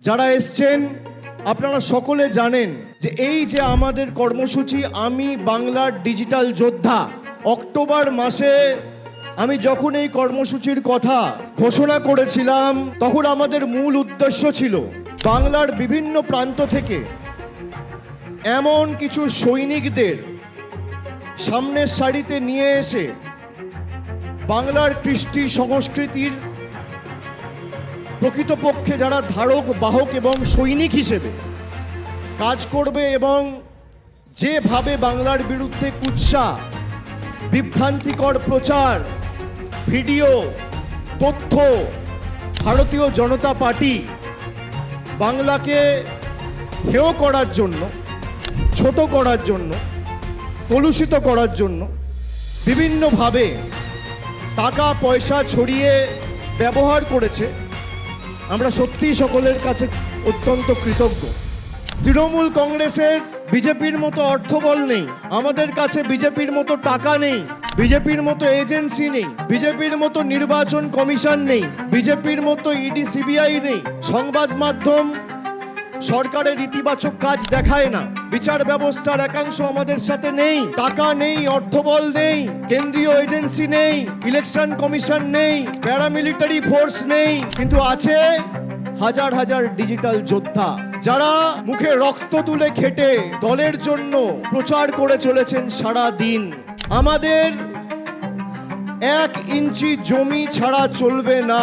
যারা এসছেন আপনারা সকলে জানেন যে এই যে আমাদের কর্মসূচি আমি বাংলার ডিজিটাল যোদ্ধা, অক্টোবর মাসে আমি যখন এই কর্মসূচির কথা ঘোষণা করেছিলাম তখন আমাদের মূল উদ্দেশ্য ছিল বাংলার বিভিন্ন প্রান্ত থেকে এমন কিছু সৈনিকদের সামনের সারিতে নিয়ে এসে বাংলার কৃষ্টি সংস্কৃতির প্রকৃতপক্ষে যারা ধারক বাহক এবং সৈনিক হিসেবে কাজ করবে এবং যেভাবে বাংলার বিরুদ্ধে কুৎসা, বিভ্রান্তিকর প্রচার, ভিডিও, তথ্য ভারতীয় জনতা পার্টি বাংলাকে হেয় করার জন্য, ছোট করার জন্য, কলুষিত করার জন্য বিভিন্নভাবে টাকা পয়সা ছড়িয়ে ব্যবহার করেছে, আমরা সত্যিই সকলের কাছে অত্যন্ত কৃতজ্ঞ। তৃণমূল কংগ্রেসের বিজেপির মতো অর্থবল নেই, আমাদের কাছে বিজেপির মতো টাকা নেই, বিজেপির মতো এজেন্সি নেই, বিজেপির মতো নির্বাচন কমিশন নেই, বিজেপির মতো ইডি সিবিআই নেই, সংবাদ মাধ্যম সরকারের ইতিবাচক কাজ দেখায় না, বিচার ব্যবস্থার একাংশ আমাদের সাথে নেই, টাকা নেই, অর্থবল নেই, কেন্দ্রীয় এজেন্সি নেই, ইলেকশন কমিশন নেই, প্যারামিলিটারি ফোর্স নেই, কিন্তু আছে হাজার হাজার ডিজিটাল যোদ্ধা যারা মুখে রক্ত তুলে খেটে দলের জন্য প্রচার করে চলেছেন সারা দিন। আমাদের 1 ইঞ্চি জমি ছাড়া চলবে না,